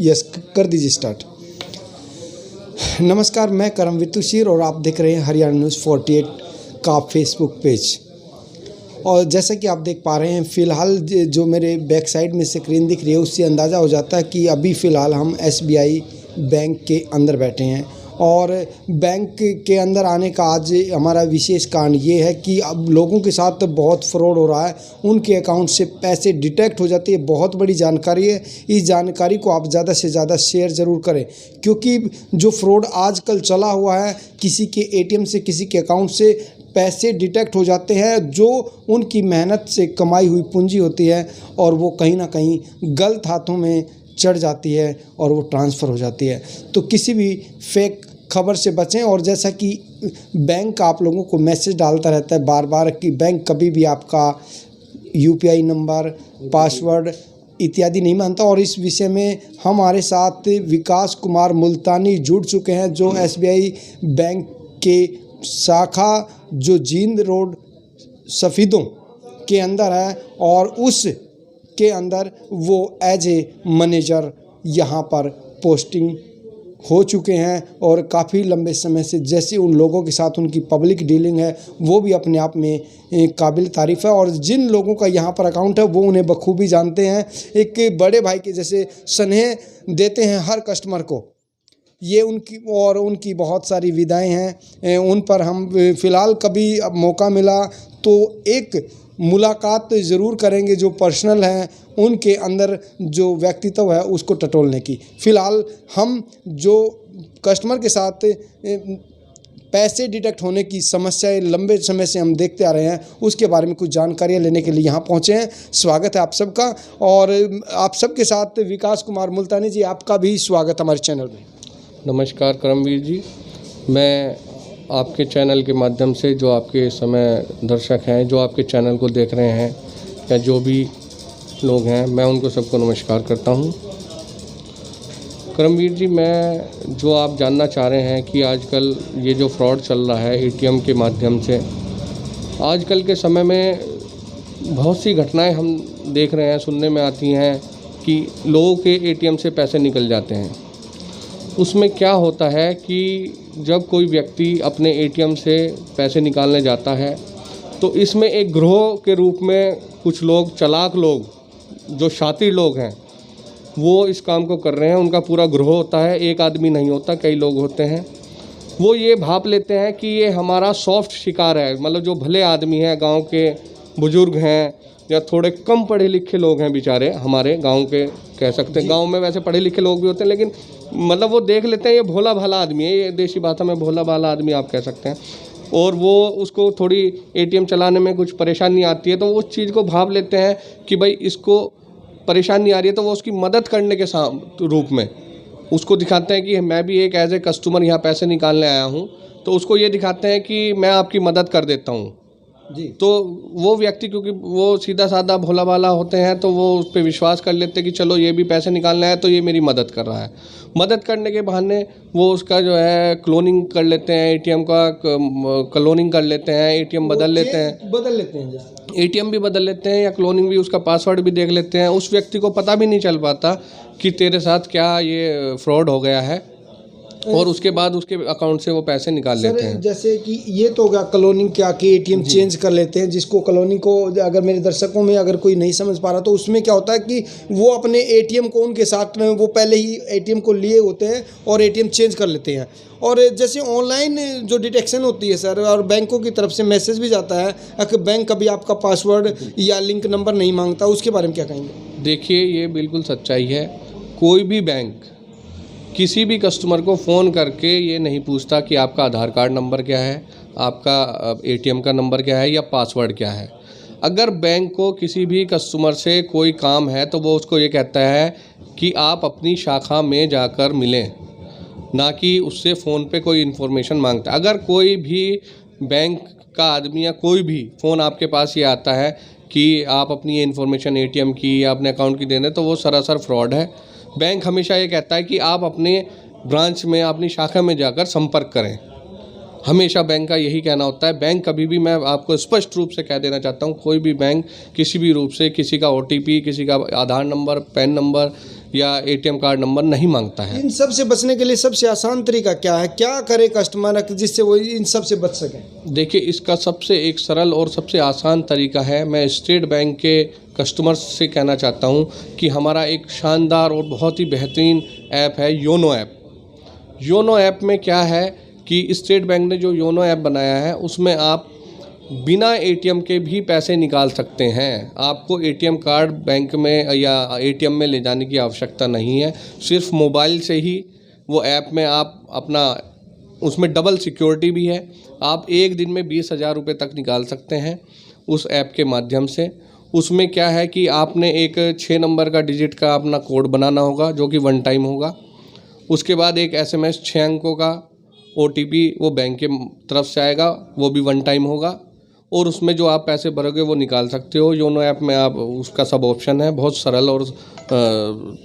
Yes, कर दीजिए start. नमस्कार, मैं करमवीर तुषार और आप देख रहे हैं हरियाणा न्यूज़ 48 का फेसबुक पेज। और जैसा कि आप देख पा रहे हैं, फ़िलहाल जो मेरे बैक साइड में स्क्रीन दिख रही है उससे अंदाज़ा हो जाता है कि अभी फ़िलहाल हम SBI बैंक के अंदर बैठे हैं। और बैंक के अंदर आने का आज हमारा विशेष कारण ये है कि अब लोगों के साथ बहुत फ्रॉड हो रहा है, उनके अकाउंट से पैसे डिटेक्ट हो जाते हैं। बहुत बड़ी जानकारी है, इस जानकारी को आप ज़्यादा से ज़्यादा शेयर ज़रूर करें, क्योंकि जो फ्रॉड आजकल चला हुआ है, किसी के ATM से किसी के अकाउंट से पैसे डिटेक्ट हो जाते हैं, जो उनकी मेहनत से कमाई हुई पूंजी होती है और वो कहीं ना कहीं गलत हाथों में चढ़ जाती है और वो ट्रांसफ़र हो जाती है। तो किसी भी फेक खबर से बचें। और जैसा कि बैंक आप लोगों को मैसेज डालता रहता है बार बार कि बैंक कभी भी आपका UPI नंबर, पासवर्ड इत्यादि नहीं मानता। और इस विषय में हमारे साथ विकास कुमार मुल्तानी जुड़ चुके हैं, जो SBI बैंक के शाखा जो जींद रोड सफ़ीदों के अंदर है और उस के अंदर वो एज ए मैनेजर यहाँ पर पोस्टिंग हो चुके हैं। और काफ़ी लंबे समय से जैसे उन लोगों के साथ उनकी पब्लिक डीलिंग है वो भी अपने आप में काबिल तारीफ़ है। और जिन लोगों का यहाँ पर अकाउंट है वो उन्हें बखूबी जानते हैं, एक बड़े भाई के जैसे स्नेह देते हैं हर कस्टमर को। ये उनकी बहुत सारी विधाएं हैं, उन पर हम फ़िलहाल कभी अब मौका मिला तो एक मुलाकात ज़रूर करेंगे, जो पर्सनल हैं उनके अंदर जो व्यक्तित्व है उसको टटोलने की। फ़िलहाल हम जो कस्टमर के साथ पैसे डिटेक्ट होने की समस्याएं लंबे समय से हम देखते आ रहे हैं, उसके बारे में कुछ जानकारियां लेने के लिए यहाँ पहुँचे हैं। स्वागत है आप सबका। और आप सबके साथ विकास कुमार मुल्तानी जी, आपका भी स्वागत हमारे चैनल में। नमस्कार करमवीर जी, मैं आपके चैनल के माध्यम से जो आपके समय दर्शक हैं, जो आपके चैनल को देख रहे हैं या जो भी लोग हैं, मैं उनको सबको नमस्कार करता हूं। करमवीर जी, मैं जो आप जानना चाह रहे हैं कि आजकल ये जो फ्रॉड चल रहा है ATM के माध्यम से, आजकल के समय में बहुत सी घटनाएं हम देख रहे हैं, सुनने में आती हैं कि लोगों के ATM से पैसे निकल जाते हैं। उसमें क्या होता है कि जब कोई व्यक्ति अपने ATM से पैसे निकालने जाता है तो इसमें एक गिरोह के रूप में कुछ लोग, चालाक लोग, जो शातिर लोग हैं, वो इस काम को कर रहे हैं। उनका पूरा गिरोह होता है, एक आदमी नहीं होता, कई लोग होते हैं। वो ये भाप लेते हैं कि ये हमारा सॉफ्ट शिकार है, मतलब जो भले आदमी हैं, गांव के बुजुर्ग हैं या थोड़े कम पढ़े लिखे लोग हैं बेचारे, हमारे गांव के कह सकते हैं। गांव में वैसे पढ़े लिखे लोग भी होते हैं, लेकिन मतलब वो देख लेते हैं ये भोला भाला आदमी है, ये देसी भाषा में भोला भाला आदमी आप कह सकते हैं। और वो उसको थोड़ी ATM चलाने में कुछ परेशानी आती है तो वो उस चीज़ को भाप लेते हैं कि भाई इसको परेशानी आ रही है, तो वो उसकी मदद करने के रूप में उसको दिखाते हैं कि मैं भी एक एज ए कस्टमर यहाँ पैसे निकालने आया हूँ, तो उसको ये दिखाते हैं कि मैं आपकी मदद कर देता हूँ जी। तो वो व्यक्ति, क्योंकि वो सीधा साधा भोला भाला होते हैं, तो वो उस पर विश्वास कर लेते हैं कि चलो ये भी पैसे निकालना है तो ये मेरी मदद कर रहा है। मदद करने के बहाने वो उसका जो है क्लोनिंग कर लेते हैं, ATM का क्लोनिंग कर लेते हैं, ATM बदल लेते हैं ATM भी बदल लेते हैं या क्लोनिंग भी, उसका पासवर्ड भी देख लेते हैं। उस व्यक्ति को पता भी नहीं चल पाता कि तेरे साथ क्या ये फ्रॉड हो गया है, और उसके बाद उसके अकाउंट से वो पैसे निकाल लेते हैं। जैसे कि ये तो हो गया क्लोनिंग के आके ATM चेंज कर लेते हैं, जिसको क्लोनिंग को अगर मेरे दर्शकों में अगर कोई नहीं समझ पा रहा तो उसमें क्या होता है कि वो अपने ATM को उनके साथ में वो पहले ही ATM को लिए होते हैं और ATM चेंज कर लेते हैं। और जैसे ऑनलाइन जो डिटेक्शन होती है सर, और बैंकों की तरफ से मैसेज भी जाता है कि बैंक कभी आपका पासवर्ड या लिंक नंबर नहीं मांगता, उसके बारे में क्या कहेंगे? देखिए, ये बिल्कुल सच्चाई है। कोई भी बैंक किसी भी कस्टमर को फ़ोन करके ये नहीं पूछता कि आपका आधार कार्ड नंबर क्या है, आपका ATM का नंबर क्या है या पासवर्ड क्या है। अगर बैंक को किसी भी कस्टमर से कोई काम है तो वो उसको ये कहता है कि आप अपनी शाखा में जाकर मिलें, ना कि उससे फ़ोन पे कोई इन्फॉर्मेशन मांगता है। अगर कोई भी बैंक का आदमी या कोई भी फ़ोन आपके पास ये आता है कि आप अपनी ये इन्फॉर्मेशन ATM की या अपने अकाउंट की दे दें, तो वो सरासर फ्रॉड है। बैंक हमेशा ये कहता है कि आप अपने ब्रांच में, अपनी शाखा में जाकर संपर्क करें। हमेशा बैंक का यही कहना होता है। बैंक कभी भी, मैं आपको स्पष्ट रूप से कह देना चाहता हूँ, कोई भी बैंक किसी भी रूप से किसी का OTP, किसी का आधार नंबर, पैन नंबर या एटीएम कार्ड नंबर नहीं मांगता है। इन सब से बचने के लिए सबसे आसान तरीका क्या है, क्या करे कस्टमर जिससे वो इन सब से बच सकें? देखिए, इसका सबसे एक सरल और सबसे आसान तरीका है, मैं स्टेट बैंक के कस्टमर्स से कहना चाहता हूं कि हमारा एक शानदार और बहुत ही बेहतरीन ऐप है योनो ऐप। योनो ऐप में क्या है कि स्टेट बैंक ने जो योनो ऐप बनाया है उसमें आप बिना एटीएम के भी पैसे निकाल सकते हैं। आपको एटीएम कार्ड बैंक में या एटीएम में ले जाने की आवश्यकता नहीं है। सिर्फ मोबाइल से ही वो ऐप में आप अपना, उसमें डबल सिक्योरिटी भी है, आप एक दिन में 20,000 रुपये तक निकाल सकते हैं उस ऐप के माध्यम से। उसमें क्या है कि आपने एक 6 नंबर का डिजिट का अपना कोड बनाना होगा जो कि 1 टाइम होगा। उसके बाद एक SMS 6 अंकों का OTP वो बैंक के तरफ से आएगा, वो भी 1 टाइम होगा, और उसमें जो आप पैसे भरोगे वो निकाल सकते हो। योनो ऐप में आप उसका सब ऑप्शन है, बहुत सरल और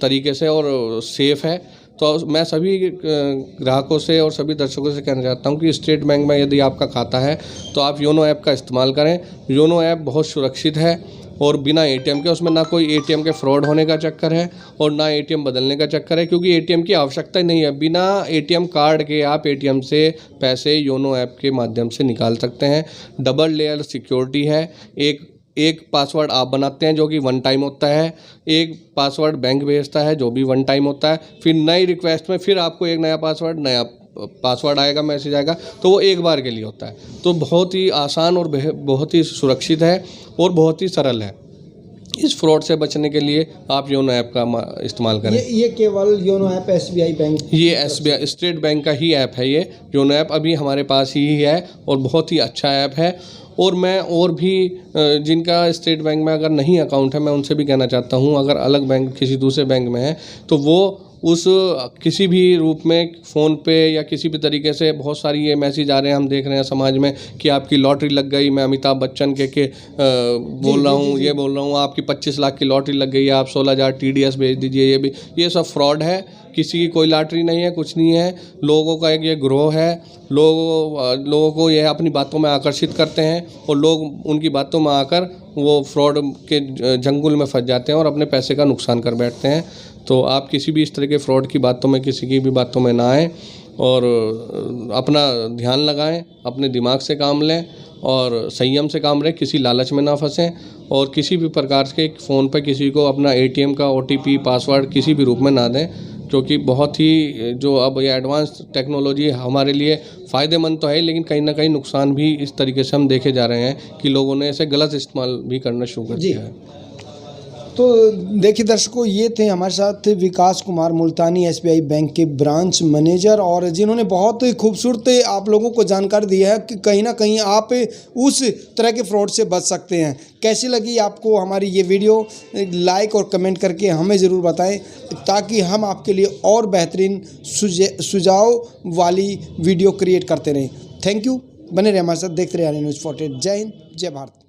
तरीके से और सेफ़ है। तो मैं सभी ग्राहकों से और सभी दर्शकों से कहना चाहता हूं कि स्टेट बैंक में यदि आपका खाता है तो आप योनो ऐप का इस्तेमाल करें। योनो ऐप बहुत सुरक्षित है और बिना एटीएम के, उसमें ना कोई एटीएम के फ्रॉड होने का चक्कर है और ना एटीएम बदलने का चक्कर है, क्योंकि एटीएम की आवश्यकता ही नहीं है। बिना एटीएम कार्ड के आप एटीएम से पैसे योनो ऐप के माध्यम से निकाल सकते हैं। डबल लेयर सिक्योरिटी है। एक पासवर्ड आप बनाते हैं जो कि 1 टाइम होता है, एक पासवर्ड बैंक भेजता है जो भी 1 टाइम होता है, फिर नई रिक्वेस्ट में फिर आपको एक नया पासवर्ड आएगा, मैसेज आएगा, तो वो एक बार के लिए होता है। तो बहुत ही आसान और बहुत ही सुरक्षित है और बहुत ही सरल है। इस फ्रॉड से बचने के लिए आप योनो ऐप का इस्तेमाल करें। ये केवल योनो ऐप SBI बैंक, ये SBI स्टेट बैंक का ही ऐप है। ये योनो ऐप अभी हमारे पास ही है और बहुत ही अच्छा ऐप है। और मैं और भी जिनका स्टेट बैंक में अगर नहीं अकाउंट है, मैं उनसे भी कहना चाहता हूँ, अगर अलग बैंक किसी दूसरे बैंक में है तो वो उस किसी भी रूप में फ़ोन पे या किसी भी तरीके से, बहुत सारी ये मैसेज आ रहे हैं, हम देख रहे हैं समाज में कि आपकी लॉटरी लग गई, मैं अमिताभ बच्चन के बोल रहा हूँ, ये बोल रहा हूँ, आपकी 25 लाख की लॉटरी लग गई है, आप 16,000 TDS भेज दीजिए। ये सब फ्रॉड है। किसी की कोई लॉटरी नहीं है, कुछ नहीं है। लोगों का एक ये ग्रोह है। लोगों को ये अपनी बातों में आकर्षित करते हैं और लोग उनकी बातों में आकर वो फ्रॉड के जंगल में फंस जाते हैं और अपने पैसे का नुकसान कर बैठते हैं। तो आप किसी भी इस तरह के फ्रॉड की बातों में, किसी की भी बातों में ना आएँ और अपना ध्यान लगाएं, अपने दिमाग से काम लें और संयम से काम लें, किसी लालच में ना फंसें और किसी भी प्रकार के फ़ोन पर किसी को अपना ATM का OTP पासवर्ड किसी भी रूप में ना दें, क्योंकि बहुत ही जो अब ये एडवांस टेक्नोलॉजी हमारे लिए फ़ायदेमंद तो है, लेकिन कहीं ना कहीं नुकसान भी इस तरीके से हम देखे जा रहे हैं कि लोगों ने इसे गलत इस्तेमाल भी करना शुरू कर दिया है। तो देखिए दर्शकों, ये थे हमारे साथ विकास कुमार मुल्तानी, SBI बैंक के ब्रांच मैनेजर, और जिन्होंने बहुत खूबसूरत आप लोगों को जानकारी दी है कि कहीं ना कहीं आप उस तरह के फ्रॉड से बच सकते हैं। कैसी लगी आपको हमारी ये वीडियो, लाइक और कमेंट करके हमें ज़रूर बताएं ताकि हम आपके लिए और बेहतरीन सुझाव वाली वीडियो क्रिएट करते रहें। थैंक यू, बने रहे हमारे साथ, देखते रहे न्यूज़ 48। जय हिंद, जय भारत।